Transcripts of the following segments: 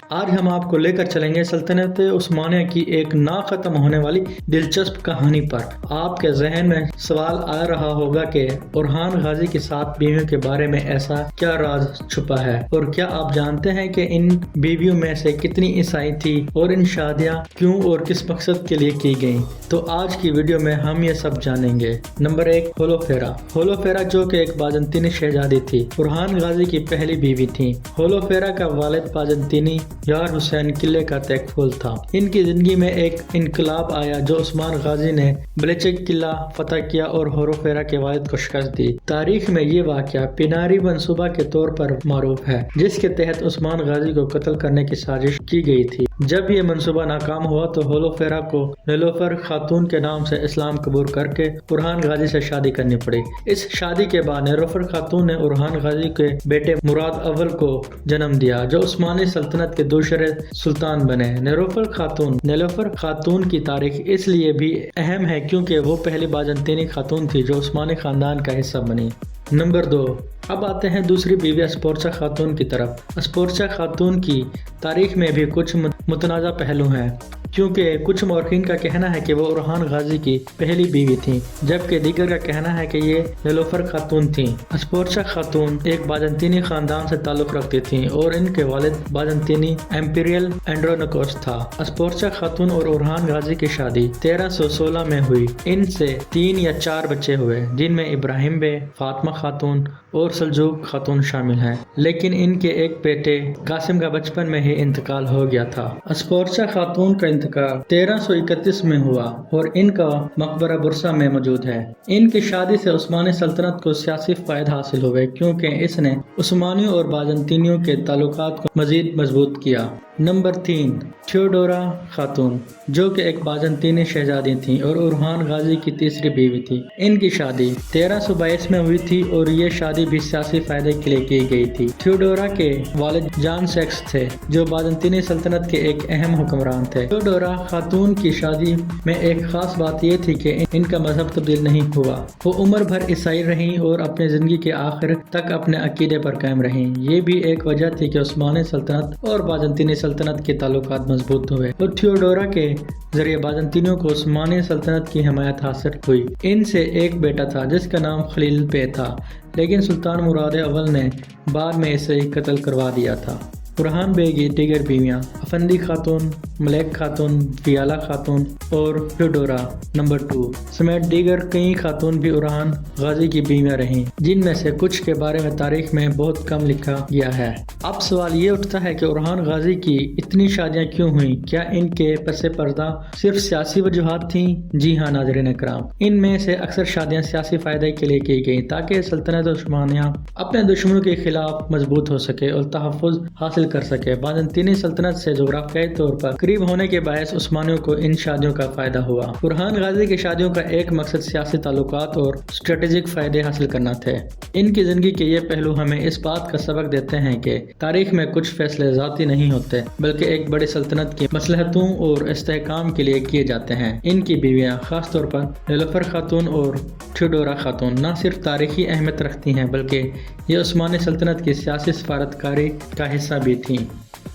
آج ہم آپ کو لے کر چلیں گے سلطنت عثمانیہ کی ایک نہ ختم ہونے والی دلچسپ کہانی پر۔ آپ کے ذہن میں سوال آ رہا ہوگا کہ اورحان غازی کے 7 بیویوں کے بارے میں ایسا کیا راز چھپا ہے، اور کیا آپ جانتے ہیں کہ ان بیویوں میں سے کتنی عیسائی تھی اور ان شادیاں کیوں اور کس مقصد کے لیے کی گئیں؟ تو آج کی ویڈیو میں ہم یہ سب جانیں گے۔ نمبر 1، ہولوفیرا۔ ہولوفیرا جو کہ ایک باجنطینی شہزادی تھی، اورحان غازی کی پہلی بیوی تھی۔ ہولوفیرا کا والد باجنطینی یار حسین قلعے کا تیک پھول تھا۔ ان کی زندگی میں ایک انقلاب آیا جو عثمان غازی نے بلچک قلعہ فتح کیا اور ہولوفیرا کے والد کو شکست دی۔ تاریخ میں یہ واقعہ پیناری منصوبہ کے طور پر معروف ہے، جس کے تحت عثمان غازی کو قتل کرنے کی سازش کی گئی تھی۔ جب یہ منصوبہ ناکام ہوا تو ہولوفیرا کو نیلوفر خاتون کے نام سے اسلام قبول کر کے اورحان غازی سے شادی کرنی پڑی۔ اس شادی کے بعد نیلوفر خاتون نے اورحان غازی کے بیٹے مراد اول کو جنم دیا، جو عثمانی سلطنت کے دوسرے سلطان بنے۔ نیلوفر خاتون کی تاریخ اس لیے بھی اہم ہے کیونکہ وہ پہلی باجنطینی خاتون تھی جو عثمانی خاندان کا حصہ بنی۔ نمبر 2، اب آتے ہیں دوسری بیوی اسپورچا خاتون کی طرف۔ اسپورچا خاتون کی تاریخ میں بھی کچھ متنازع پہلو ہیں، کیونکہ کچھ مورخین کا کہنا ہے کہ وہ اورحان غازی کی پہلی بیوی تھیں، جبکہ دیگر کا کہنا ہے کہ یہ نیلوفر خاتون تھیں۔ اسپورچا خاتون ایک باجنطینی خاندان سے تعلق رکھتی تھیں اور ان کے والد باجنطینی ایمپیریل اینڈرونیکوس تھا۔ اسپورچا خاتون اور اورحان غازی کی شادی 1316 میں ہوئی۔ ان سے 3 یا 4 بچے ہوئے، جن میں ابراہیم بے، فاطمہ خاتون اور سلجوق خاتون شامل ہیں، لیکن ان کے ایک بیٹے قاسم کا بچپن میں ہی انتقال ہو گیا تھا۔ اسپورچا خاتون کا انتقال 1331 میں ہوا اور ان کا مقبرہ برسا میں موجود ہے۔ ان کی شادی سے عثمانی سلطنت کو سیاسی فائدہ حاصل ہوئے کیونکہ اس نے عثمانیوں اور باجنطینیوں کے تعلقات کو مزید مضبوط کیا۔ نمبر 3، تھیوڈورا خاتون، جو کہ ایک باجنطینی شہزادی تھیں اور اورحان غازی کی تیسری بیوی تھی۔ ان کی شادی 1322 میں ہوئی تھی اور یہ شادی بھی سیاسی فائدے کے لیے کی گئی تھی۔ تھیوڈورا کے والد جان سیکس تھے، جو باجنطینی سلطنت کے ایک اہم حکمران تھے۔ تھیوڈورا خاتون کی شادی میں ایک خاص بات یہ تھی کہ ان کا مذہب تبدیل نہیں ہوا۔ وہ عمر بھر عیسائی رہیں اور اپنی زندگی کے آخر تک اپنے عقیدے پر قائم رہیں۔ یہ بھی ایک وجہ تھی کہ عثمانی سلطنت اور باجنطینی سلطنت کے تعلقات مضبوط ہوئے اور تھیوڈورا کے ذریعے باجنطینیوں کو عثمانی سلطنت کی حمایت حاصل ہوئی۔ ان سے ایک بیٹا تھا جس کا نام خلیل بے تھا، لیکن سلطان مراد اول نے بعد میں اسے قتل کروا دیا تھا۔ اورحان بے کی دیگر بیویاں افندی خاتون، ملیک خاتون، فیالہ خاتون اور تھیوڈورا نمبر 2 سمیت دیگر کئی خاتون بھی اورحان غازی کی بیویاں رہیں، جن میں سے کچھ کے بارے میں تاریخ میں بہت کم لکھا گیا ہے۔ اب سوال یہ اٹھتا ہے کہ اورحان غازی کی اتنی شادیاں کیوں ہوئیں؟ کیا ان کے پس پردہ صرف سیاسی وجوہات تھیں؟ جی ہاں ناظرین اکرام، ان میں سے اکثر شادیاں سیاسی فائدے کے لیے کی گئیں تاکہ سلطنت عثمانیہ اپنے دشمنوں کے خلاف مضبوط ہو سکے اور تحفظ حاصل کر سکے۔ باجنطینی سلطنت سے جغرافیائی طور پر قریب ہونے کے باعث عثمانیوں کو ان شادیوں کا فائدہ ہوا۔ اورحان غازی کی شادیوں کا ایک مقصد سیاسی تعلقات اور اسٹریٹجک فائدے حاصل کرنا تھے۔ ان کی زندگی کے یہ پہلو ہمیں اس بات کا سبق دیتے ہیں کہ تاریخ میں کچھ فیصلے ذاتی نہیں ہوتے، بلکہ ایک بڑی سلطنت کی مصلحتوں اور استحکام کے لیے کیے جاتے ہیں۔ ان کی بیویاں، خاص طور پر نیلوفر خاتون اور تھیوڈورا خاتون، نہ صرف تاریخی اہمیت رکھتی ہیں بلکہ یہ عثمانی سلطنت کی سیاسی سفارتکاری کا حصہ بھی تھیں۔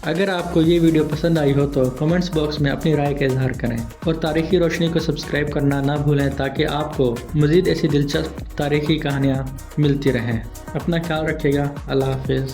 اگر آپ کو یہ ویڈیو پسند آئی ہو تو کمنٹس باکس میں اپنی رائے کا اظہار کریں اور تاریخی روشنی کو سبسکرائب کرنا نہ بھولیں تاکہ آپ کو مزید ایسی دلچسپ تاریخی کہانیاں ملتی رہیں۔ اپنا خیال رکھیے گا۔ اللہ حافظ۔